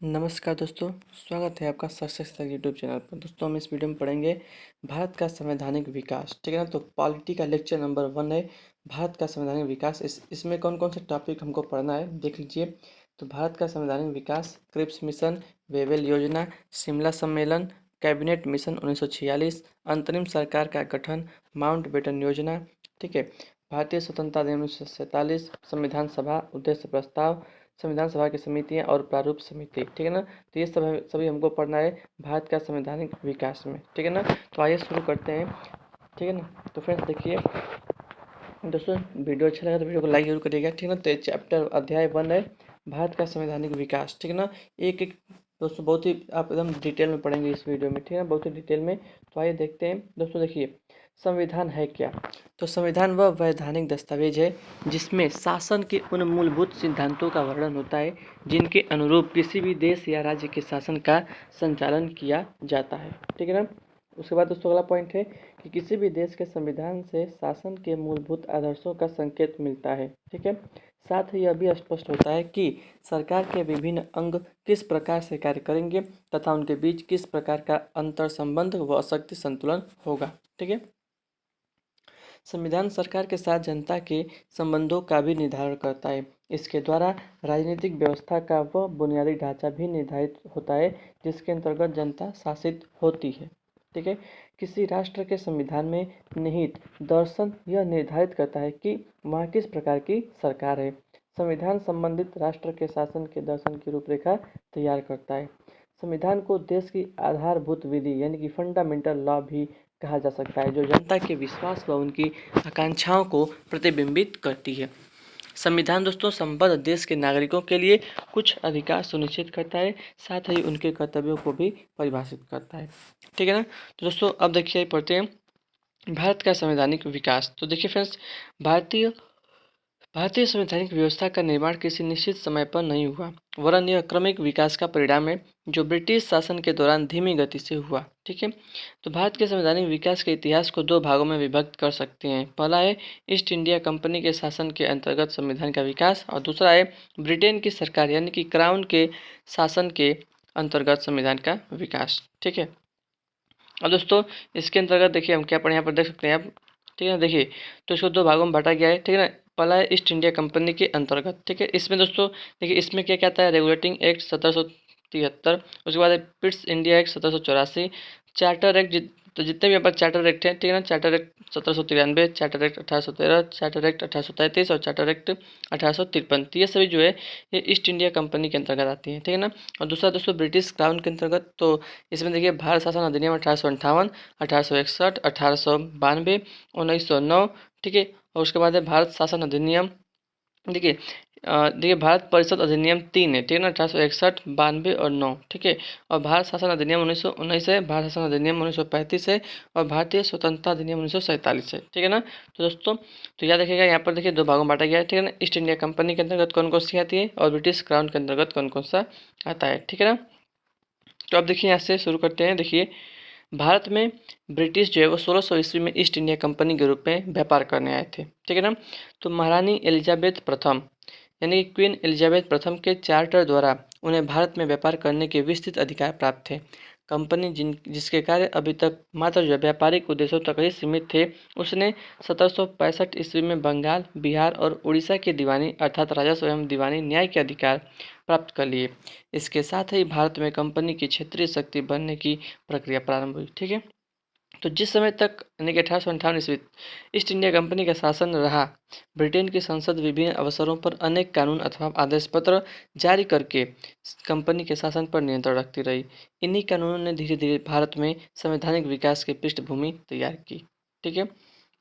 नमस्कार दोस्तों, स्वागत है आपका शिक्षा यूट्यूब चैनल पर। दोस्तों हम इस वीडियो में पढ़ेंगे भारत का संवैधानिक विकास। ठीक है ना। तो पॉलिटी का लेक्चर नंबर 1 है भारत का संवैधानिक विकास। इसमें कौन कौन से टॉपिक हमको पढ़ना है देख लीजिए। तो भारत का संवैधानिक विकास, क्रिप्स मिशन, वेवेल योजना, शिमला सम्मेलन, कैबिनेट मिशन 1946, अंतरिम सरकार का गठन, माउंटबेटन योजना। ठीक है। भारतीय स्वतंत्रता अधिनियम 1947, संविधान सभा, उद्देश्य प्रस्ताव, संविधान सभा की समितियां और प्रारूप समिति। ठीक है ना। तो ये सभी हमको पढ़ना है भारत का संवैधानिक विकास में। ठीक है ना। तो आइए शुरू करते हैं। ठीक है ना। तो फ्रेंड्स देखिए दोस्तों, वीडियो अच्छा लगा तो वीडियो को लाइक जरूर करिएगा। ठीक है ना। तो चैप्टर अध्याय 1 है भारत का संवैधानिक विकास। ठीक है ना। एक एक दोस्तों बहुत ही आप एकदम डिटेल में पढ़ेंगे इस वीडियो में। ठीक है ना, बहुत ही डिटेल में। तो आइए देखते हैं दोस्तों। देखिए संविधान है क्या। तो संविधान वह वैधानिक दस्तावेज है जिसमें शासन के उन मूलभूत सिद्धांतों का वर्णन होता है जिनके अनुरूप किसी भी देश या राज्य के शासन का संचालन किया जाता है। ठीक है ना। उसके बाद दोस्तों अगला पॉइंट है कि किसी भी देश के संविधान से शासन के मूलभूत आदर्शों का संकेत मिलता है। ठीक है। साथ ही यह भी स्पष्ट होता है कि सरकार के विभिन्न अंग किस प्रकार से कार्य करेंगे तथा उनके बीच किस प्रकार का अंतर संबंध व शक्ति संतुलन होगा। ठीक है। संविधान सरकार के साथ जनता के संबंधों का भी निर्धारण करता है। इसके द्वारा राजनीतिक व्यवस्था का वह बुनियादी ढांचा भी निर्धारित होता है जिसके अंतर्गत जनता शासित होती है। ठीक है। किसी राष्ट्र के संविधान में निहित दर्शन यह निर्धारित करता है कि वहाँ किस प्रकार की सरकार है। संविधान संबंधित राष्ट्र के शासन के दर्शन की रूपरेखा तैयार करता है। संविधान को देश की आधारभूत विधि यानी कि फंडामेंटल लॉ भी कहा जा सकता है, जो जनता के विश्वास व उनकी आकांक्षाओं को प्रतिबिंबित करती है। संविधान दोस्तों संबद्ध देश के नागरिकों के लिए कुछ अधिकार सुनिश्चित करता है, साथ ही उनके कर्तव्यों को भी परिभाषित करता है। ठीक है ना। तो दोस्तों अब देखिए पढ़ते हैं भारत का संवैधानिक विकास। तो देखिए फ्रेंड्स, भारतीय भारतीय संवैधानिक व्यवस्था का निर्माण किसी निश्चित समय पर नहीं हुआ, वरन यह क्रमिक विकास का परिणाम है जो ब्रिटिश शासन के दौरान धीमी गति से हुआ। ठीक है। तो भारत के संवैधानिक विकास के इतिहास को दो भागों में विभक्त कर सकते हैं। पहला है ईस्ट इंडिया कंपनी के शासन के अंतर्गत संविधान का विकास और दूसरा है ब्रिटेन की सरकार यानी कि क्राउन के शासन के अंतर्गत संविधान का विकास। ठीक है। अब दोस्तों इसके अंतर्गत देखिए हम क्या पढ़े यहाँ पर देख सकते हैं आप। ठीक है ना। देखिए तो इसको दो भागों में बांटा गया है। ठीक है ना। पहला है ईस्ट इंडिया कंपनी के अंतर्गत। ठीक है। इसमें दोस्तों देखिए इसमें क्या क्या आता है, रेगुलेटिंग एक्ट 1773, उसके बाद है Pitt's India act 1784, charter act तो जितने भी यहाँ पर चार्टर एक्ट हैं। ठीक है ना। Charter act 1793, charter act 1813, charter act 1833 और चार्टर एक्ट 1853। तो ये सभी जो है ये ईस्ट इंडिया कंपनी के अंतर्गत आती हैं। ठीक है ना। और दूसरा दोस्तों ब्रिटिश क्राउन के अंतर्गत, तो इसमें देखिए भारत शासन अधिनियम 1858, 1861, 1892, 1909। ठीक है। और उसके बाद है भारत शासन अधिनियम। देखिए देखिए भारत परिषद अधिनियम 3 है। ठीक है ना। 1861, 92 और 9। ठीक है। और भारत शासन अधिनियम 1919 है, भारत शासन अधिनियम 1935 है और भारतीय स्वतंत्रता अधिनियम 1947 है। ठीक है ना। तो दोस्तों तो याद रखिएगा यहाँ पर देखिए दो भागों में बांटा गया है। ठीक है ना। ईस्ट इंडिया कंपनी के अंतर्गत कौन कौन सी आती है और ब्रिटिश क्राउन के अंतर्गत कौन कौन सा आता है। ठीक है ना। तो अब देखिए यहाँ से शुरू करते हैं। देखिए भारत में ब्रिटिश जो है वो 1600 ईस्वी में ईस्ट इंडिया कंपनी के रूप में व्यापार करने आए थे। ठीक है ना। तो महारानी एलिजाबेथ प्रथम यानी कि क्वीन एलिजाबेथ प्रथम के चार्टर द्वारा उन्हें भारत में व्यापार करने के विस्तृत अधिकार प्राप्त थे। कंपनी जिसके कार्य अभी तक मात्र जो व्यापारिक उद्देश्यों तक ही सीमित थे, उसने 1765 ईस्वी में बंगाल, बिहार और उड़ीसा की दीवानी अर्थात राजस्व एवं दीवानी न्याय के अधिकार प्राप्त कर लिए। इसके साथ ही भारत में कंपनी की क्षेत्रीय शक्ति बनने की प्रक्रिया प्रारंभ हुई। ठीक है। तो जिस समय तक यानी कि 1858 ईस्वी ईस्ट इंडिया कंपनी का शासन रहा, ब्रिटेन की संसद विभिन्न अवसरों पर अनेक कानून अथवा आदेश पत्र जारी करके कंपनी के शासन पर नियंत्रण रखती रही। इन्हीं कानूनों ने धीरे धीरे भारत में संवैधानिक विकास की पृष्ठभूमि तैयार की। ठीक है।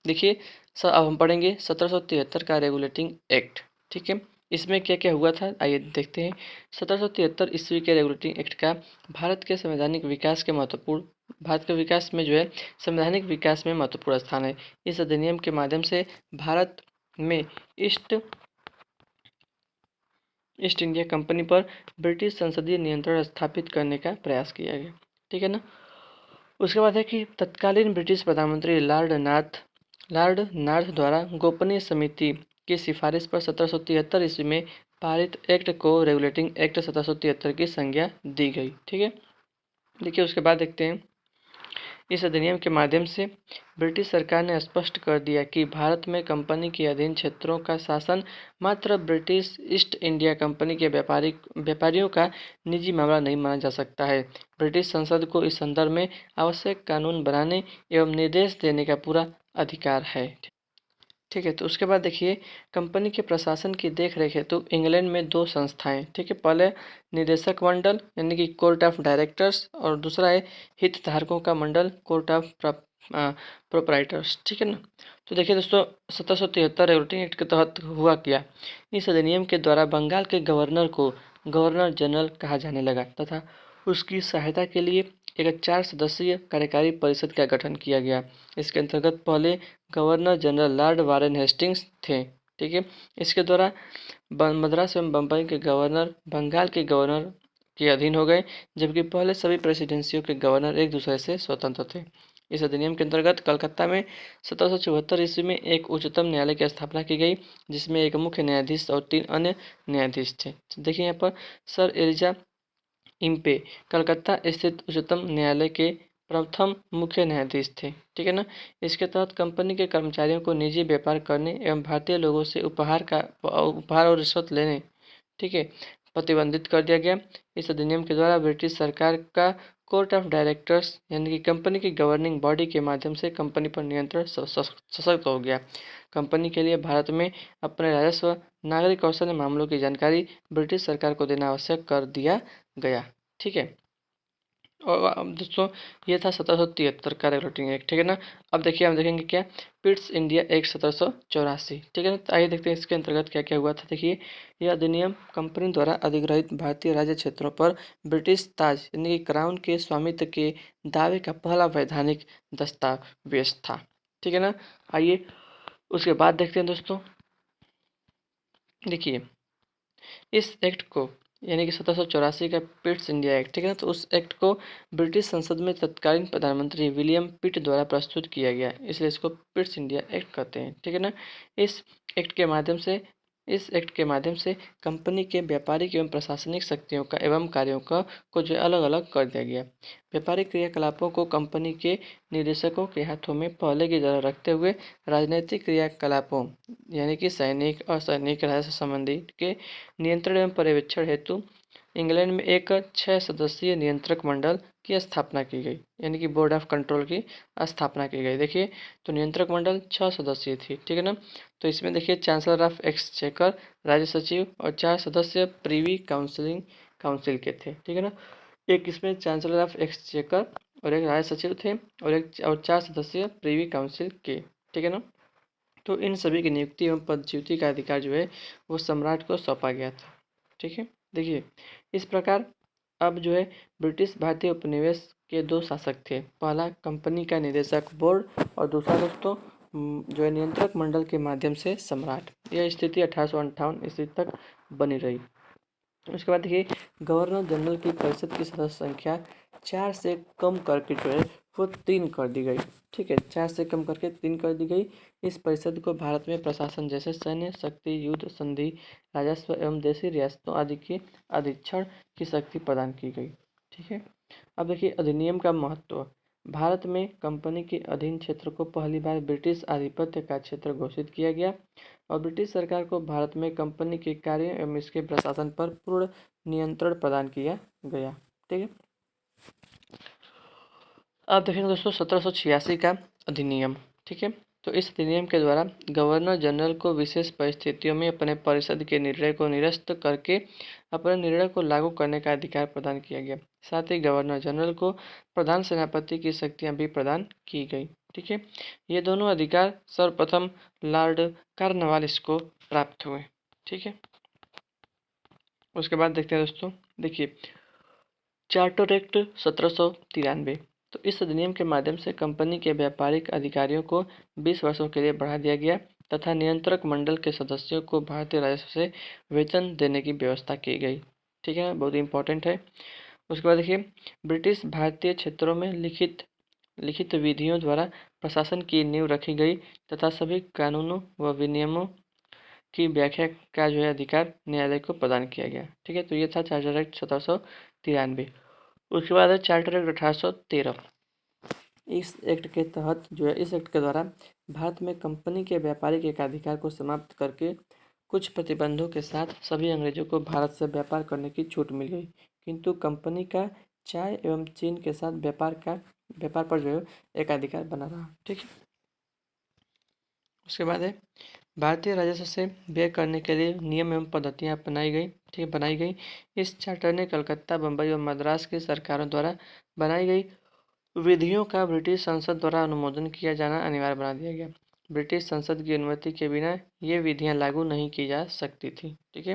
देखिए अब हम पढ़ेंगे 1773 का रेगुलेटिंग एक्ट। ठीक है। इसमें क्या क्या हुआ था आइए देखते हैं। 1773 ईस्वी के रेगुलेटिंग एक्ट का भारत के संवैधानिक विकास के महत्वपूर्ण भारत के विकास में जो है संवैधानिक विकास में महत्वपूर्ण स्थान है। इस अधिनियम के माध्यम से भारत में ईस्ट ईस्ट इंडिया कंपनी पर ब्रिटिश संसदीय नियंत्रण स्थापित करने का प्रयास किया गया। ठीक है ना। उसके बाद है कि तत्कालीन ब्रिटिश प्रधानमंत्री लॉर्ड नार्थ द्वारा गोपनीय समिति की सिफारिश पर 1773 ईस्वी में पारित एक्ट को रेगुलेटिंग एक्ट 1773 की संज्ञा दी गई। ठीक है, देखिए उसके बाद देखते हैं, इस अधिनियम के माध्यम से ब्रिटिश सरकार ने स्पष्ट कर दिया कि भारत में कंपनी के अधीन क्षेत्रों का शासन मात्र ब्रिटिश ईस्ट इंडिया कंपनी के व्यापारियों का निजी मामला नहीं माना जा सकता है। ब्रिटिश संसद को इस संदर्भ में आवश्यक कानून बनाने एवं निर्देश देने का पूरा अधिकार है। ठीक है, तो उसके बाद देखिए, कंपनी के प्रशासन की देख रेख हेतु इंग्लैंड में दो संस्थाएं, ठीक है, पहले निदेशक मंडल यानी कि कोर्ट ऑफ डायरेक्टर्स, और दूसरा है हितधारकों का मंडल, कोर्ट ऑफ प्रोप्राइटर्स। ठीक है ना। तो देखिए दोस्तों, 1773 रेगुलेटिंग एक्ट के तहत हुआ क्या, इस अधिनियम के द्वारा बंगाल के गवर्नर को गवर्नर जनरल कहा जाने लगा तथा उसकी सहायता के लिए एक 4 सदस्यीय कार्यकारी परिषद का गठन किया गया। इसके अंतर्गत पहले governor general Lord Warren Hastings थे। ठीक है, इसके द्वारा मद्रास एवं बम्बई के गवर्नर बंगाल के गवर्नर के अधीन हो गए, जबकि पहले सभी प्रेसिडेंसियों के गवर्नर एक दूसरे से स्वतंत्र थे। इस अधिनियम के अंतर्गत कलकत्ता में 1774 ईस्वी में एक उच्चतम न्यायालय की स्थापना की गई, जिसमें एक मुख्य न्यायाधीश और 3 अन्य न्यायाधीश थे। तो देखिए यहाँ पर सर एलिजा इम्पे कलकत्ता स्थित उच्चतम न्यायालय के प्रथम मुख्य न्यायाधीश थे। ठीक है ना। इसके तहत कंपनी के कर्मचारियों को निजी व्यापार करने एवं भारतीय लोगों से उपहार और रिश्वत लेने, ठीक है, प्रतिबंधित कर दिया गया। इस अधिनियम के द्वारा ब्रिटिश सरकार का कोर्ट ऑफ डायरेक्टर्स यानी कि कंपनी की गवर्निंग बॉडी के माध्यम से कंपनी पर नियंत्रण सशक्त हो गया। कंपनी के लिए भारत में अपने राजस्व, नागरिक कौशल मामलों की जानकारी ब्रिटिश सरकार को देना आवश्यक कर दिया गया। ठीक है, और अब दोस्तों, ये था 1773 का रेगुलेटिंग एक्ट। ठीक है ना। अब देखिए, हम देखेंगे क्या, पिट्स इंडिया एक्ट 1784। ठीक है ना। तो आइए देखते हैं इसके अंतर्गत क्या क्या हुआ था। देखिए, यह अधिनियम कंपनी द्वारा अधिग्रहित भारतीय राज्य क्षेत्रों पर ब्रिटिश ताज यानी कि क्राउन के स्वामित्व के दावे का पहला वैधानिक दस्तावेज था। ठीक है ना। आइए उसके बाद देखते हैं दोस्तों। देखिए, इस एक्ट को यानी कि 1784 का पिट्स इंडिया एक्ट, ठीक है ना, तो उस एक्ट को ब्रिटिश संसद में तत्कालीन प्रधानमंत्री विलियम पिट द्वारा प्रस्तुत किया गया, इसलिए इसको पिट्स इंडिया एक्ट कहते हैं। ठीक है ना। इस एक्ट के माध्यम से इस एक्ट के माध्यम से कंपनी के व्यापारिक एवं प्रशासनिक शक्तियों का एवं कार्यों का को जो अलग अलग कर दिया गया। व्यापारिक क्रियाकलापों को कंपनी के निदेशकों के हाथों में पहले की तरह रखते हुए राजनीतिक क्रियाकलापों यानी कि सैनिक, असैनिक, राजस्व संबंधी के नियंत्रण एवं पर्यवेक्षण हेतु इंग्लैंड में एक 6 सदस्यीय नियंत्रक मंडल की स्थापना की गई, यानी कि बोर्ड ऑफ कंट्रोल की स्थापना की गई। देखिए, तो नियंत्रक मंडल 6 सदस्यीय थी। ठीक है ना। तो इसमें देखिए, चांसलर ऑफ एक्सचेकर, राज्य सचिव और 4 सदस्य प्रीवी काउंसिल के थे। ठीक है ना। एक इसमें चांसलर ऑफ एक्सचेकर और एक राज्य सचिव थे, और 4 सदस्य प्रीवी काउंसिल के। ठीक है ना। तो इन सभी की नियुक्ति एवं पदच्युति का अधिकार जो है वो सम्राट को सौंपा गया था। ठीक है। देखिए, इस प्रकार अब जो है ब्रिटिश भारतीय उपनिवेश के दो शासक थे, पहला कंपनी का निदेशक बोर्ड और दूसरा दोस्तों जो है नियंत्रक मंडल के माध्यम से सम्राट। यह स्थिति 1858 ईस्वी तक बनी रही। उसके बाद देखिए, गवर्नर जनरल की परिषद की सदस्य संख्या 4 से कम करके जो है वो 3 कर दी गई। ठीक है, 4 से कम करके 3 कर दी गई। इस परिषद को भारत में प्रशासन जैसे सैन्य शक्ति, युद्ध, संधि, राजस्व एवं देशी रियासतों आदि के अधीक्षण की शक्ति प्रदान की गई। ठीक है। अब देखिए, अधिनियम का महत्व। भारत में कंपनी के अधीन क्षेत्र को पहली बार ब्रिटिश आधिपत्य का क्षेत्र घोषित किया गया और ब्रिटिश सरकार को भारत में कंपनी के कार्य एवं इसके प्रशासन पर पूर्ण नियंत्रण प्रदान किया गया। ठीक है। अब देखेंगे दोस्तों 1786 का अधिनियम। ठीक है। तो इस अधिनियम के द्वारा गवर्नर जनरल को विशेष परिस्थितियों में अपने परिषद के निर्णय को निरस्त करके अपने निर्णय को लागू करने का अधिकार प्रदान किया गया। साथ ही गवर्नर जनरल को प्रधान सेनापति की शक्तियां भी प्रदान की गई। ठीक है। ये दोनों अधिकार सर्वप्रथम लॉर्ड कॉर्नवालिस को प्राप्त हुए। ठीक है। उसके बाद देखते हैं दोस्तों। देखिए, चार्टर एक्ट 1793। तो इस अधिनियम के माध्यम से कंपनी के व्यापारिक अधिकारियों को 20 वर्षों के लिए बढ़ा दिया गया तथा नियंत्रक मंडल के सदस्यों को भारतीय राजस्व से वेतन देने की व्यवस्था की गई। ठीक है, बहुत इंपॉर्टेंट है। उसके बाद देखिए, ब्रिटिश भारतीय क्षेत्रों में लिखित लिखित विधियों द्वारा प्रशासन की नींव रखी गई तथा सभी कानूनों व विनियमों की व्याख्या का जो है अधिकार न्यायालय को प्रदान किया गया। ठीक है, तो ये था चार्टर एक्ट 1793। उसके बाद है चार्टर एक्ट 1813। इस एक्ट के तहत जो है, इस एक्ट के द्वारा भारत में कंपनी के व्यापारिक एकाधिकार को समाप्त करके कुछ प्रतिबंधों के साथ सभी अंग्रेजों को भारत से व्यापार करने की छूट मिल गई, किंतु कंपनी का चाय एवं चीन के साथ व्यापार पर जो है एकाधिकार बना रहा। ठीक है, उसके बाद है भारतीय राजस्व से व्यय करने के लिए नियम एवं पद्धतियां बनाई गई। इस चार्टर ने कलकत्ता, बम्बई और मद्रास की सरकारों द्वारा बनाई गई विधियों का ब्रिटिश संसद द्वारा अनुमोदन किया जाना अनिवार्य बना दिया गया। ब्रिटिश संसद की अनुमति के बिना ये विधियां लागू नहीं की जा सकती थी। ठीक है,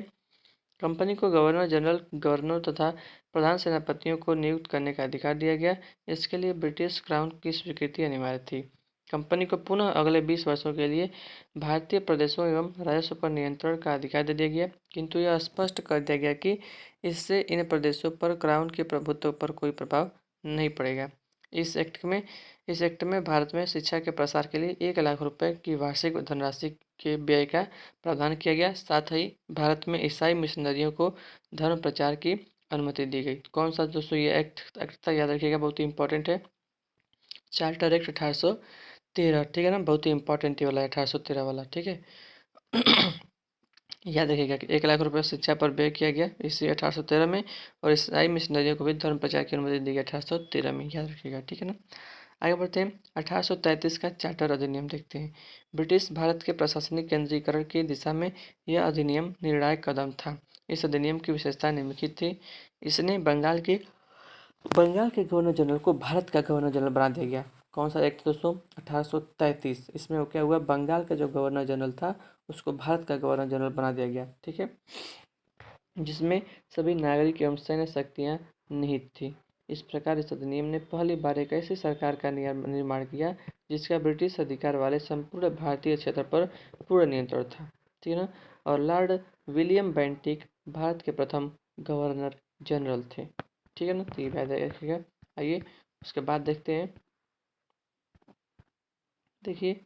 कंपनी को गवर्नर जनरल, गवर्नर तथा प्रधान सेनापतियों को नियुक्त करने का अधिकार दिया गया। इसके लिए ब्रिटिश क्राउन की स्वीकृति अनिवार्य थी। कंपनी को पुनः अगले 20 वर्षों के लिए भारतीय प्रदेशों एवं राजस्व पर नियंत्रण का अधिकार दे दिया गया, किंतु यह स्पष्ट कर दिया गया कि इससे इन प्रदेशों पर क्राउन के प्रभुत्व पर कोई प्रभाव नहीं पड़ेगा। इस एक्ट में भारत में शिक्षा के प्रसार के लिए 1 लाख रुपए की वार्षिक धनराशि के व्यय का प्रावधान किया गया। साथ ही भारत में ईसाई मिशनरियों को धर्म प्रचार की अनुमति दी गई। कौन सा दोस्तों ये एक्ट था, याद रखिएगा, बहुत ही इंपॉर्टेंट है। Charter act 1813। ठीक है ना, बहुत ही इंपॉर्टेंट ये वाला 1813 वाला। ठीक है याद रखिएगा कि 1 लाख रुपए शिक्षा पर व्यय किया गया इसी 1813 में, और ईसाई मिशनरियों को भी धर्म प्रचार की अनुमति दी गई 1813 में। याद रखिएगा। ठीक है ना, आगे बढ़ते हैं। 1833 का चार्टर अधिनियम देखते हैं। ब्रिटिश भारत के प्रशासनिक केंद्रीकरण की दिशा में यह अधिनियम निर्णायक कदम था। इस अधिनियम की विशेषता निम्नलिखित थी। इसने बंगाल के गवर्नर जनरल को भारत का गवर्नर जनरल बना दिया गया। कौन सा एक्ट दोस्तों, 1833। इसमें वो क्या हुआ, बंगाल का जो गवर्नर जनरल था उसको भारत का गवर्नर जनरल बना दिया गया। ठीक है, जिसमें सभी नागरिक एवं सैन्य शक्तियां निहित थी। इस प्रकार इस अधिनियम ने पहली बार एक ऐसी सरकार का निर्माण किया जिसका ब्रिटिश अधिकार वाले संपूर्ण भारतीय क्षेत्र पर पूर्ण नियंत्रण था। ठीक है ना, और लॉर्ड विलियम बेंटिक भारत के प्रथम गवर्नर जनरल थे। ठीक है ना, तो ये याद रखिएगा। आइए उसके बाद देखते हैं। देखिए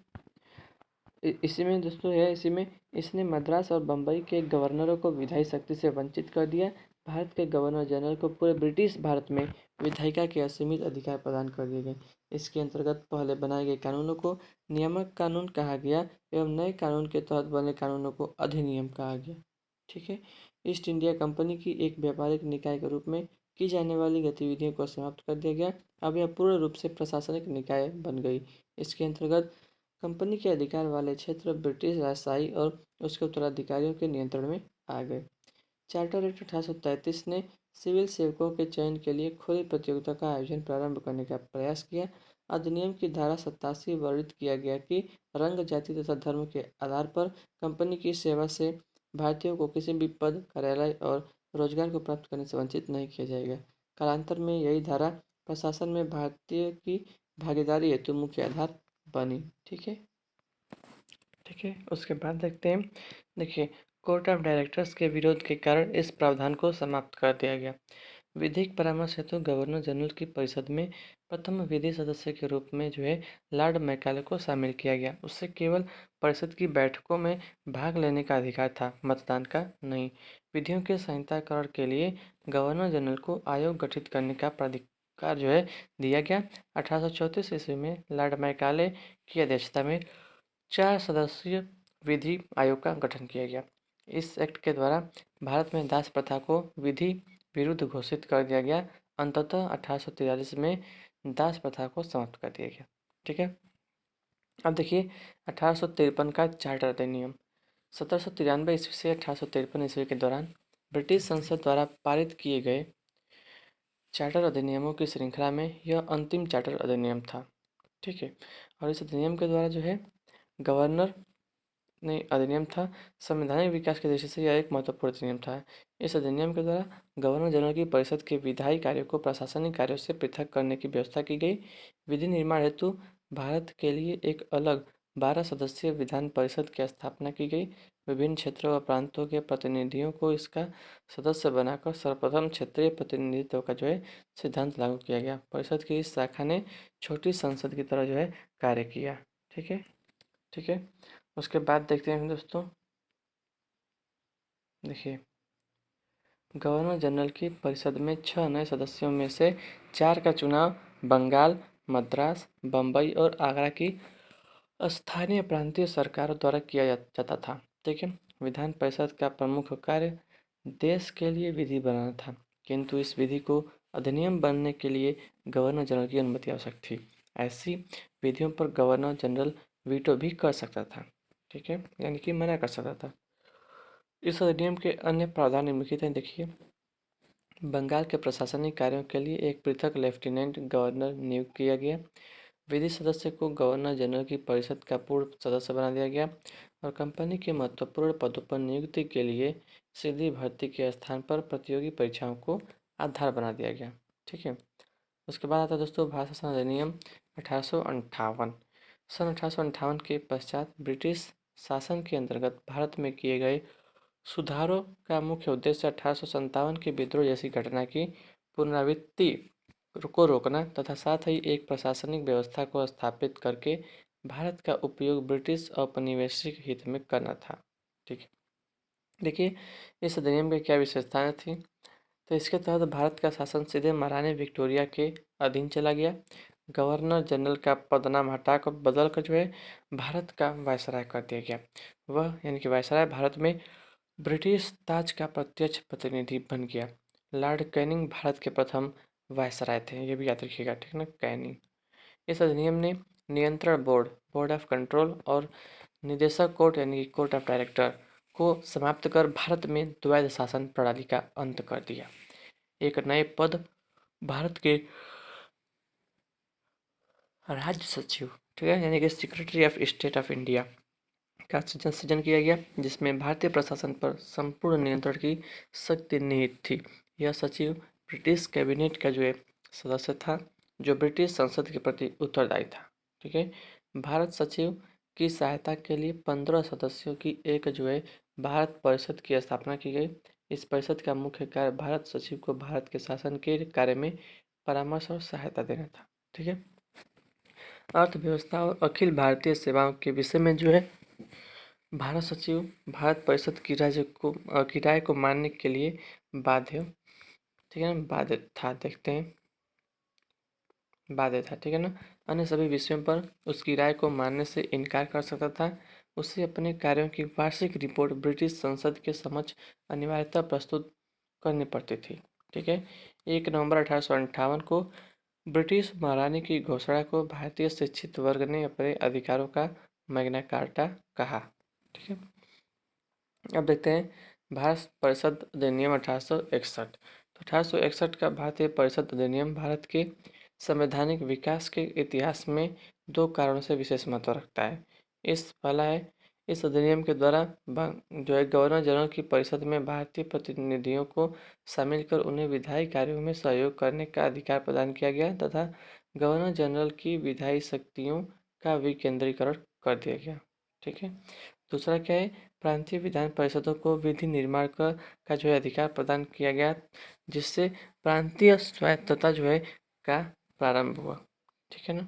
इसी में दोस्तों है, इसी में इसने मद्रास और बम्बई के गवर्नरों को विधायी शक्ति से वंचित कर दिया। भारत के गवर्नर जनरल को पूरे ब्रिटिश भारत में विधायिका के असीमित अधिकार प्रदान कर दिए गए। इसके अंतर्गत पहले बनाए गए कानूनों को नियामक कानून कहा गया एवं नए कानून के तहत बने कानूनों को अधिनियम कहा गया। ठीक है, ईस्ट इंडिया कंपनी की एक व्यापारिक निकाय के रूप में की जाने वाली गतिविधियों को समाप्त कर दिया गया। अब यह पूर्ण रूप से प्रशासनिक निकाय बन गई। इसके अंतर्गत कंपनी के अधिकार वाले क्षेत्र ब्रिटिश राजशाही और उसके उत्तराधिकारियों के नियंत्रण में आ गए। चार्टर एक्ट 1833 ने सिविल सेवकों के चयन के लिए खुली प्रतियोगिता का आयोजन प्रारंभ करने का प्रयास किया। अधिनियम की धारा 87 वर्णित किया गया कि रंग, जाति तथा धर्म के आधार पर कंपनी की सेवा से भारतीयों को किसी भी पद, कार्यालय और रोजगार को प्राप्त करने से वंचित नहीं किया जाएगा। कालांतर में यही धारा प्रशासन में भारतीय की भागीदारी हेतु मुख्य आधार बनी। ठीक है, उसके बाद देखते हैं। देखिए, कोर्ट ऑफ डायरेक्टर्स के विरोध के कारण इस प्रावधान को समाप्त कर दिया गया। विधिक परामर्श हेतु गवर्नर जनरल की परिषद में प्रथम विधि सदस्य के रूप में जो है लॉर्ड मैकाले को शामिल किया गया। उससे केवल परिषद की बैठकों में भाग लेने का अधिकार था, मतदान का नहीं। विधियों के संहिताकरण के लिए गवर्नर जनरल को आयोग गठित करने का प्राधिकार जो है दिया गया। 1834 ईस्वी में लॉर्ड मैकाले की अध्यक्षता में 4 सदस्यीय विधि आयोग का गठन किया गया। इस एक्ट के द्वारा भारत में दास प्रथा को विधि विरुद्ध घोषित कर दिया गया। अंततः 1843 में दास प्रथा को समाप्त कर दिया गया। ठीक है, अब देखिए 1853 का चार्टर अधिनियम। 1793 ईस्वी से 1853 ईस्वी के दौरान ब्रिटिश संसद द्वारा पारित किए गए चार्टर अधिनियमों की श्रृंखला में यह अंतिम चार्टर अधिनियम था। ठीक है, और इस अधिनियम के द्वारा जो है गवर्नर नहीं अधिनियम था। संवैधानिक विकास की दृष्टि से यह एक महत्वपूर्ण अधिनियम था। इस अधिनियम के द्वारा गवर्नर जनरल की परिषद के विधायी कार्यों को प्रशासनिक कार्यों से पृथक करने की व्यवस्था की गई। विधि निर्माण हेतु भारत के लिए एक अलग 12 सदस्यीय विधान परिषद की स्थापना की गई। विभिन्न क्षेत्रों व प्रांतों के प्रतिनिधियों को इसका सदस्य बनाकर सर्वप्रथम क्षेत्रीय प्रतिनिधित्व का जो है सिद्धांत लागू किया गया। परिषद की इस शाखा ने छोटी संसद की तरह जो है कार्य किया। ठीक है, उसके बाद देखते हैं दोस्तों देखिए, गवर्नर जनरल की परिषद में 6 नए सदस्यों में से 4 का चुनाव बंगाल, मद्रास, बम्बई और आगरा की स्थानीय प्रांतीय सरकारों द्वारा किया जाता था। ठीक है। विधान परिषद का प्रमुख कार्य देश के लिए विधि बनाना था, किंतु इस विधि को अधिनियम बनने के लिए गवर्नर जनरल की अनुमति आवश्यक थी। ऐसी विधियों पर गवर्नर जनरल वीटो भी कर सकता था। ठीक है, यानी कि मना कर सकता था। इस अधिनियम के अन्य प्रावधान निम्नलिखित हैं। देखिए, बंगाल के प्रशासनिक कार्यों के लिए एक पृथक लेफ्टिनेंट गवर्नर नियुक्त किया गया। विधि सदस्य को गवर्नर जनरल की परिषद का पूर्ण सदस्य बना दिया गया और कंपनी के महत्वपूर्ण पदों पर नियुक्ति के लिए सीधी भर्ती के स्थान पर प्रतियोगी परीक्षाओं को आधार बना दिया गया। ठीक है। उसके बाद आता है दोस्तों भारत शासन अधिनियम 1858। सन 1858 के पश्चात ब्रिटिश शासन के अंतर्गत भारत में किए गए सुधारों का मुख्य उद्देश्य 1857 के विद्रोह जैसी घटना की पुनरावृत्ति को रोकना तथा साथ ही एक प्रशासनिक व्यवस्था को स्थापित करके भारत का उपयोग ब्रिटिश औपनिवेशिक हित में करना था। ठीक है। देखिए, इस अधिनियम की क्या विशेषताएं थी। तो इसके तहत भारत का शासन सीधे महारानी विक्टोरिया के अधीन चला गया। गवर्नर जनरल का पदनाम हटाकर बदलकर जो है भारत का वायसराय कर दिया गया। वह यानी कि वायसराय भारत में ब्रिटिश ताज का प्रत्यक्ष प्रतिनिधि बन गया। लॉर्ड कैनिंग भारत के प्रथम वायसराय थे, ये भी याद रखिएगा। ठीक ना, कैनिंग। इस अधिनियम ने नियंत्रण बोर्ड, बोर्ड ऑफ कंट्रोल और निदेशक कोर्ट यानी कि कोर्ट ऑफ डायरेक्टर को समाप्त कर भारत में द्वैध शासन प्रणाली का अंत कर दिया। एक नए पद भारत के राज्य सचिव, ठीक है, यानी कि secretary of state of India का सृजन किया गया, जिसमें भारतीय प्रशासन पर संपूर्ण नियंत्रण की शक्ति निहित थी। यह सचिव ब्रिटिश कैबिनेट का जो है सदस्य था, जो ब्रिटिश संसद के प्रति उत्तरदायी था। ठीक है। भारत सचिव की सहायता के लिए 15 सदस्यों की एक जो है भारत परिषद की स्थापना की गई। इस परिषद का मुख्य कार्य भारत सचिव को भारत के शासन के कार्य में परामर्श और सहायता देना था। ठीक है। अर्थव्यवस्था और अखिल भारतीय सेवाओं के विषय में जो है भारत सचिव भारत परिषद की राय को मानने के लिए बाध्य, ठीक है ना, बाध्य था। देखते हैं, बाध्य था। ठीक है ना। अन्य सभी विषयों पर उसकी राय को मानने से इनकार कर सकता था। उसे अपने कार्यों की वार्षिक रिपोर्ट ब्रिटिश संसद के समक्ष अनिवार्यता प्रस्तुत करनी पड़ती थी। ठीक है। 1 नवंबर 1858 को ब्रिटिश महारानी की घोषणा को भारतीय शिक्षित वर्ग ने अपने अधिकारों का मैग्ना कार्टा कहा। ठीक है। अब देखते हैं भारत परिषद अधिनियम 1861। तो 1861 का भारतीय परिषद अधिनियम भारत के संवैधानिक विकास के इतिहास में 2 कारणों से विशेष महत्व रखता है। पहला है, इस अधिनियम के द्वारा जो है गवर्नर जनरल की परिषद में भारतीय प्रतिनिधियों को शामिल कर उन्हें विधायी कार्यों में सहयोग करने का अधिकार प्रदान किया गया तथा गवर्नर जनरल की विधायी शक्तियों का विकेंद्रीकरण कर दिया गया। ठीक है। दूसरा क्या है, प्रांतीय विधान परिषदों को विधि निर्माण का जो है अधिकार प्रदान किया गया, जिससे प्रांतीय स्वायत्तता जो है का प्रारंभ हुआ। ठीक है ना।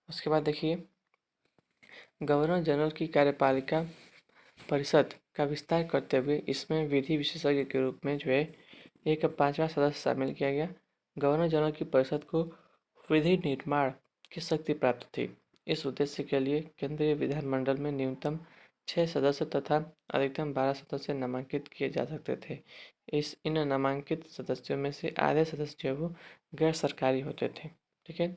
उसके बाद देखिए, गवर्नर जनरल की कार्यपालिका परिषद का विस्तार करते हुए इसमें विधि विशेषज्ञ के रूप में जो है एक 5वां सदस्य शामिल किया गया। गवर्नर जनरल की परिषद को विधि निर्माण की शक्ति प्राप्त थी। इस उद्देश्य के लिए केंद्रीय विधानमंडल में न्यूनतम 6 सदस्य तथा अधिकतम 12 सदस्य नामांकित किए जा सकते थे। इन नामांकित सदस्यों में से आधे सदस्य जो है वो गैर सरकारी होते थे। ठीक है।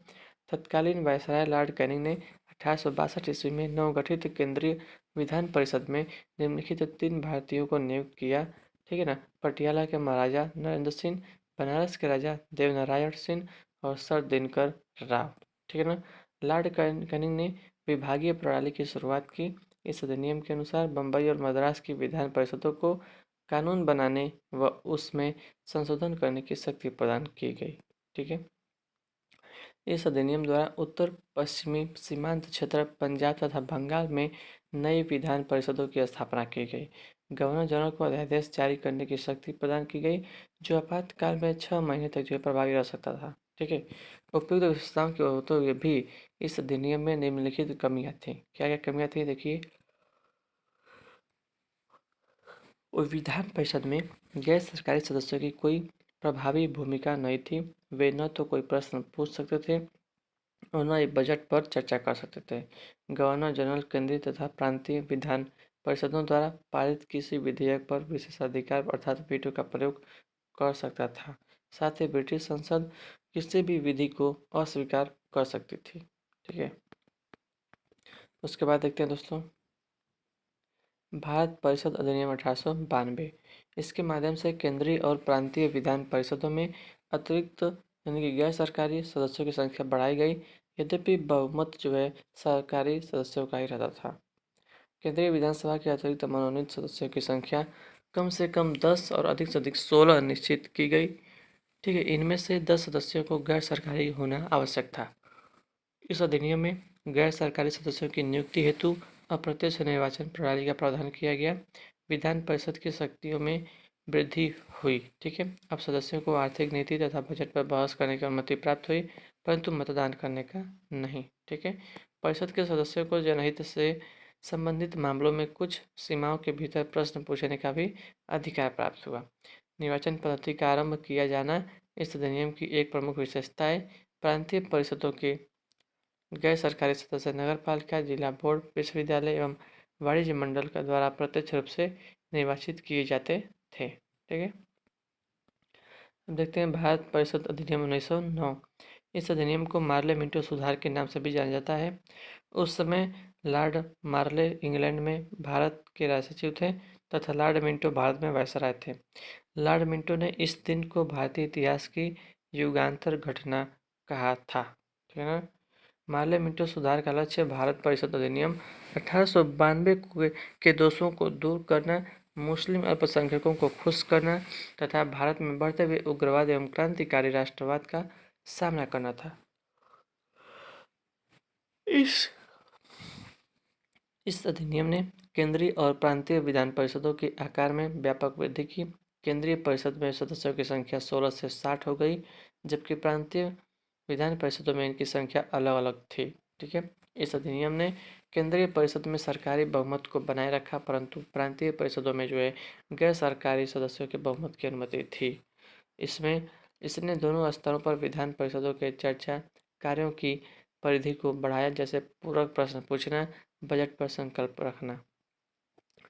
तत्कालीन वायसराय लॉर्ड कैनिंग ने 1862 ईस्वी में नवगठित केंद्रीय विधान परिषद में निम्नलिखित 3 भारतीयों को नियुक्त किया। ठीक है ना, पटियाला के महाराजा नरेंद्र सिंह, बनारस के राजा देवनारायण सिंह और सर दिनकर राव। ठीक है ना। लॉर्ड कैनिंग ने विभागीय प्रणाली की शुरुआत की। इस अधिनियम के अनुसार बम्बई और मद्रास की विधान परिषदों को कानून बनाने व उसमें संशोधन करने की शक्ति प्रदान की गई। ठीक है। इस अधिनियम द्वारा उत्तर पश्चिमी सीमांत क्षेत्र पंजाब तथा बंगाल में नई विधान परिषदों की स्थापना की गई। गवर्नर जनरल को अध्यादेश जारी करने की शक्ति प्रदान की गई, जो आपातकाल में 6 महीने तक जो प्रभावी रह सकता था। ठीक है। उपयुक्त विशेषताओं के होते हुए भी इस अधिनियम में निम्नलिखित कमियां थी। क्या क्या कमियां थी देखिए, विधान परिषद में गैर सरकारी सदस्यों की कोई प्रभावी भूमिका नहीं थी। वे न तो कोई प्रश्न पूछ सकते थे और न ही बजट पर चर्चा कर सकते थे। गवर्नर जनरल केंद्रीय तथा प्रांतीय विधान परिषदों द्वारा पारित किसी विधेयक पर विशेषाधिकार अर्थात वीटो का प्रयोग कर सकता था। साथ ही ब्रिटिश संसद किसी भी विधि को अस्वीकार कर सकती थी। ठीक है, उसके बाद देखते हैं दोस्तों भारत परिषद अधिनियम 1892। इसके माध्यम से केंद्रीय और प्रांतीय विधान परिषदों में अतिरिक्त यानी कि गैर सरकारी सदस्यों की संख्या बढ़ाई गई। यद्यपि बहुमत जो है सरकारी सदस्यों का ही रहता था। केंद्रीय विधानसभा के अतिरिक्त मनोनीत सदस्यों की संख्या कम से कम 10 और अधिक से अधिक 16 निश्चित की गई। ठीक है, इनमें से 10 सदस्यों को गैर सरकारी होना आवश्यक था। इस अधिनियम में गैर सरकारी सदस्यों की नियुक्ति हेतु अप्रत्यक्ष निर्वाचन प्रणाली का प्रावधान किया गया। विधान परिषद की शक्तियों में वृद्धि हुई। ठीक है, अब सदस्यों को आर्थिक नीति तथा बजट पर बहस करने की अनुमति प्राप्त हुई, परंतु मतदान करने का नहीं। ठीक है, परिषद के सदस्यों को जनहित से संबंधित मामलों में कुछ सीमाओं के भीतर प्रश्न पूछने का भी अधिकार प्राप्त हुआ। निर्वाचन पद्धति का आरंभ किया जाना इस अधिनियम की एक प्रमुख विशेषता है। प्रांतीय परिषदों के गैर सरकारी सदस्य नगरपालिका, जिला बोर्ड, विश्वविद्यालय एवं वाणिज्य मंडल का द्वारा प्रत्यक्ष रूप से निर्वाचित किए जाते थे। ठीक है, अब देखते हैं भारत परिषद अधिनियम 1909। इस अधिनियम को मार्ले मिंटो सुधार के नाम से भी जाना जाता है। उस समय लॉर्ड मार्ले इंग्लैंड में भारत के राज सचिव थे तथा लॉर्ड मिंटो भारत में वायसराय थे। लॉर्ड मिंटो ने इस दिन को भारतीय इतिहास की युगांतर घटना कहा था। ठीक है ना। मार्ले मिंटो सुधार का लक्ष्य भारत परिषद अधिनियम 1892 के दोषों को दूर करना, मुस्लिम अल्पसंख्यकों को खुश करना तथा भारत में बढ़ते हुए उग्रवाद एवं क्रांतिकारी राष्ट्रवाद का सामना करना था। इस इस अधिनियम ने केंद्रीय और प्रांतीय विधान परिषदों के आकार में व्यापक वृद्धि की। केंद्रीय परिषद में सदस्यों की संख्या 16 से 60 हो गई, जबकि प्रांतीय विधान परिषदों में इनकी संख्या अलग अलग थी। ठीक है, इस अधिनियम ने केंद्रीय परिषद में सरकारी बहुमत को बनाए रखा, परंतु प्रांतीय परिषदों में जो है गैर सरकारी सदस्यों के बहुमत की अनुमति थी। इसमें इसने दोनों स्तरों पर विधान परिषदों के चर्चा कार्यों की परिधि को बढ़ाया, जैसे पूरक प्रश्न पूछना, बजट पर संकल्प रखना।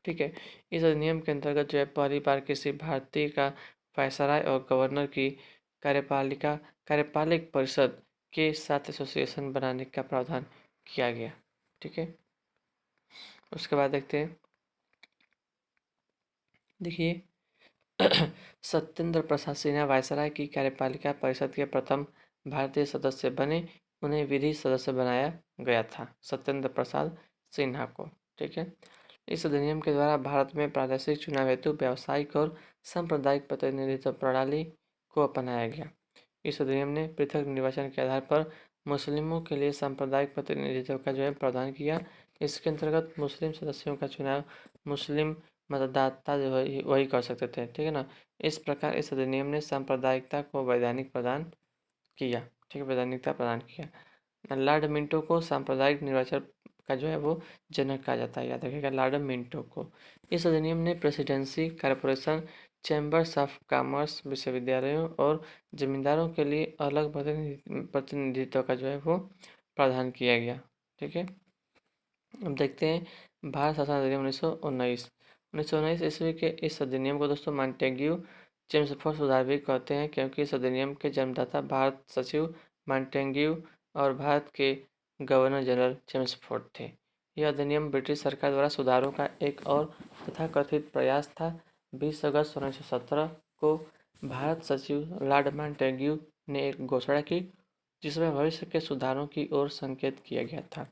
ठीक है, इस अधिनियम के अंतर्गत जो है पहली बार किसी भारतीय का वायसराय और गवर्नर की कार्यपालिक परिषद के साथ एसोसिएशन बनाने का प्रावधान किया गया। ठीक है, उसके बाद देखते हैं, देखिए सत्येंद्र प्रसाद सिन्हा वायसराय की कार्यपालिका परिषद के प्रथम भारतीय सदस्य बने। उन्हें विधि सदस्य बनाया गया था, सत्येंद्र प्रसाद सिन्हा को। ठीक है, इस अधिनियम के द्वारा भारत में प्रादेशिक चुनाव हेतु व्यावसायिक और सांप्रदायिक प्रतिनिधित्व प्रणाली को अपनाया गया। इस अधिनियम ने पृथक निर्वाचन के आधार पर मुस्लिमों के लिए सांप्रदायिक प्रतिनिधित्व का जो है प्रावधान किया। इसके अंतर्गत मुस्लिम सदस्यों का चुनाव मुस्लिम मतदाता जो है वही कर सकते थे। ठीक है ना। इस प्रकार इस अधिनियम ने सांप्रदायिकता को वैधानिक प्रदान किया। ठीक है, वैधानिकता प्रदान किया। लॉर्ड मिंटो को सांप्रदायिक निर्वाचन का जो है वो जनक कहा जाता है, याद रखिएगा, लॉर्ड मिंटो को। इस अधिनियम ने presidency, corporation, chambers of commerce, विश्वविद्यालयों और जमींदारों के लिए अलग प्रतिनिधित्व का जो है वो प्रावधान किया गया। ठीक है, अब देखते हैं भारत शासन अधिनियम 1919 ईस्वी के इस अधिनियम को दोस्तों मॉन्टेग्यू चेम्सफोर्ड सुधार भी कहते हैं, क्योंकि इस अधिनियम के जन्मदाता भारत सचिव मॉन्टेग्यू और भारत के गवर्नर जनरल चेम्सफोर्ड थे। यह अधिनियम ब्रिटिश सरकार द्वारा सुधारों का एक और तथाकथित प्रयास था। 20 अगस्त 1917 को भारत सचिव लॉर्ड मॉन्टेग्यू ने एक घोषणा की, जिसमें भविष्य के सुधारों की ओर संकेत किया गया था।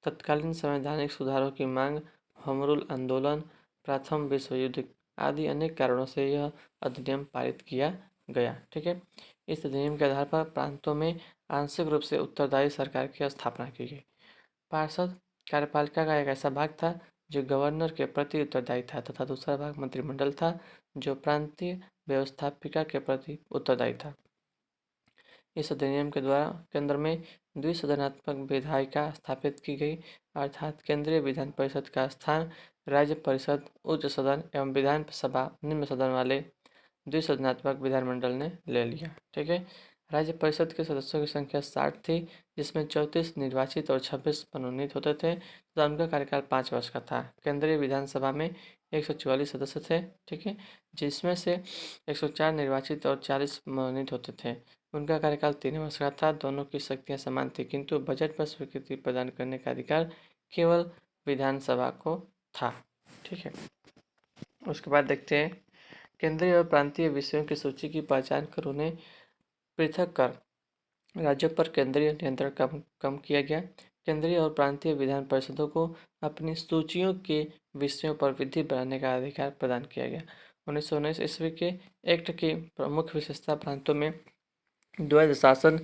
तत्कालीन संवैधानिक सुधारों की मांग, होम रूल आंदोलन, प्रथम विश्व युद्ध आदि अनेक कारणों से यह अधिनियम पारित किया गया। ठीक है, इस अधिनियम के आधार पर प्रांतों में आंशिक रूप से उत्तरदायी सरकार की स्थापना की गई। पार्षद कार्यपालिका का एक ऐसा भाग था जो गवर्नर के प्रति उत्तरदायी था तथा दूसरा भाग मंत्रिमंडल था जो प्रांतीय व्यवस्थापिका के प्रति उत्तरदायी था। इस अधिनियम के द्वारा केंद्र में द्विसदनात्मक विधायिका स्थापित की गई, अर्थात केंद्रीय विधान परिषद का स्थान राज्य परिषद, उच्च सदन एवं विधान सभा निम्न सदन वाले द्विसदनात्मक विधानमंडल ने ले लिया। ठीक है। राज्य परिषद के सदस्यों की संख्या 60 थी, जिसमें 34 निर्वाचित और 26 मनोनीत होते थे तथा उनका कार्यकाल 5 वर्ष का था। केंद्रीय विधानसभा में 144 सदस्य थे। ठीक है, जिसमें से 104 निर्वाचित और 40 मनोनीत होते थे। उनका कार्यकाल 3 वर्ष का था। दोनों की शक्तियां समान थी, किंतु बजट पर स्वीकृति प्रदान करने का अधिकार केवल विधानसभा को था। ठीक है, उसके बाद देखते हैं केंद्रीय और प्रांतीय विषयों की सूची की पहचान कर उन्हें पृथक कर राज्यों पर केंद्रीय नियंत्रण कम किया गया। केंद्रीय और प्रांतीय विधान परिषदों को अपनी सूचियों के विषयों पर विधि बनाने का अधिकार प्रदान किया गया। 1919 ईस्वी के एक्ट की प्रमुख विशेषता प्रांतों में द्वैध शासन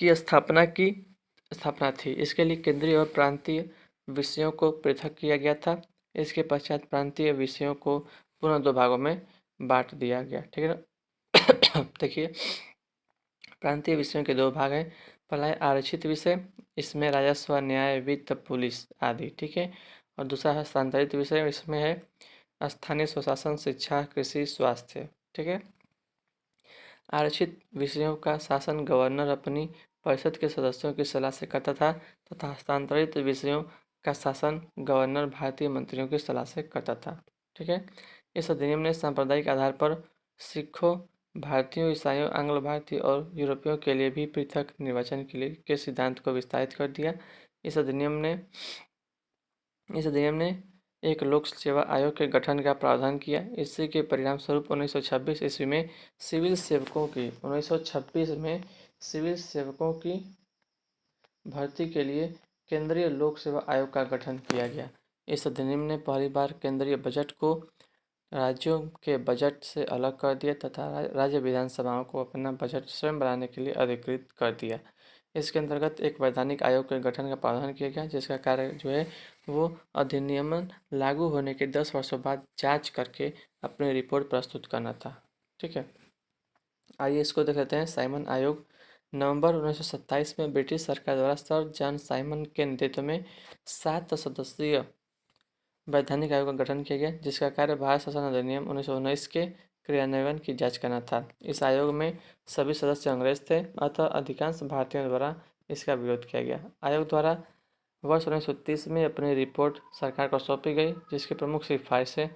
की स्थापना थी। इसके लिए केंद्रीय और प्रांतीय विषयों को पृथक किया गया था। इसके पश्चात प्रांतीय विषयों को पुनः 2 भागों में बांट दिया गया। ठीक है ना। देखिए, प्रांतीय विषयों के 2 भाग हैं। पहला है आरक्षित विषय, इसमें राजस्व, न्याय, वित्त, पुलिस आदि। ठीक है, और दूसरा है स्थानांतरित विषय, इसमें है स्थानीय स्वशासन, शिक्षा, कृषि, स्वास्थ्य। ठीक है, आरक्षित विषयों का शासन गवर्नर अपनी परिषद के सदस्यों की सलाह से करता था तथा हस्तांतरित विषयों का शासन गवर्नर भारतीय मंत्रियों की सलाह से करता था। ठीक है, इस अधिनियम ने सांप्रदायिक आधार पर सिखों, भारतीयों, ईसाइयों, आंग्ल भारतीय और यूरोपियों के लिए भी पृथक निर्वाचन के सिद्धांत को विस्तारित कर दिया। इस अधिनियम ने एक लोक सेवा आयोग के गठन का प्रावधान किया। इसी के परिणाम स्वरूप 1926 ईस्वी में सिविल सेवकों की भर्ती के लिए केंद्रीय लोक सेवा आयोग का गठन किया गया। इस अधिनियम ने पहली बार केंद्रीय बजट को राज्यों के बजट से अलग कर दिया तथा राज्य विधानसभाओं को अपना बजट स्वयं बनाने के लिए अधिकृत कर दिया। इसके अंतर्गत एक वैधानिक आयोग के गठन का प्रावधान किया गया, जिसका कार्य जो है वो अधिनियम लागू होने के 10 वर्षों बाद जांच करके अपनी रिपोर्ट प्रस्तुत करना था। ठीक है, आइए इसको देख लेते हैं। साइमन आयोग नवंबर 1927 में ब्रिटिश सरकार द्वारा सर जॉन साइमन के नेतृत्व में 7 सदस्यीय वैधानिक आयोग का गठन किया गया, जिसका कार्य भारत शासन अधिनियम 1919 के क्रियान्वयन की जांच करना था। इस आयोग में सभी सदस्य अंग्रेज थे, अतः अधिकांश भारतीयों द्वारा इसका विरोध किया गया। आयोग द्वारा वर्ष 1930 में अपनी रिपोर्ट सरकार को सौंपी गई, जिसकी प्रमुख सिफारिशें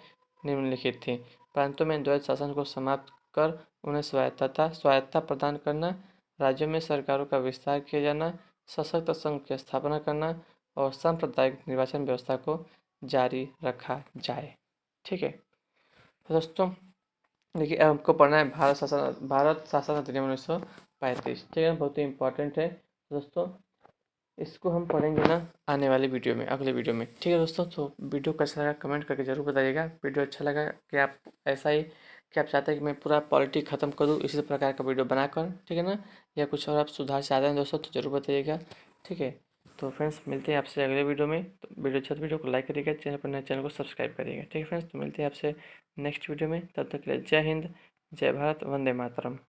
निम्नलिखित थीं। प्रांतों में द्वैध शासन को समाप्त कर उन्हें स्वायत्तता प्रदान करना, राज्यों में सरकारों का विस्तार किया जाना, सशक्त संघ की स्थापना करना और सांप्रदायिक निर्वाचन व्यवस्था को जारी रखा जाए। ठीक है, तो दोस्तों देखिए, अब हमको पढ़ना है भारत शासन अधिनियम 1935। ठीक है, बहुत ही इंपॉर्टेंट है दोस्तों। इसको हम पढ़ेंगे ना आने वाली वीडियो में, अगले वीडियो में। ठीक है दोस्तों, तो वीडियो कैसा लगा कमेंट करके जरूर बताइएगा। वीडियो अच्छा लगा कि आप ऐसा ही कि आप चाहते हैं कि मैं पूरा पॉलिटिक ख़त्म कर दूँ इसी प्रकार का वीडियो बनाकर, ठीक है ना, या कुछ और आप सुधार चाहते हैं दोस्तों तो ज़रूर बताइएगा। ठीक है, तो फ्रेंड्स मिलते हैं आपसे अगले वीडियो में। तो वीडियो अच्छा तो वीडियो को लाइक करिएगा, चैनल पर नए चैनल को सब्सक्राइब करिएगा। ठीक है फ्रेंड्स, तो मिलते हैं आपसे नेक्स्ट वीडियो में। तब तक के लिए जय हिंद, जय भारत, वंदे मातरम।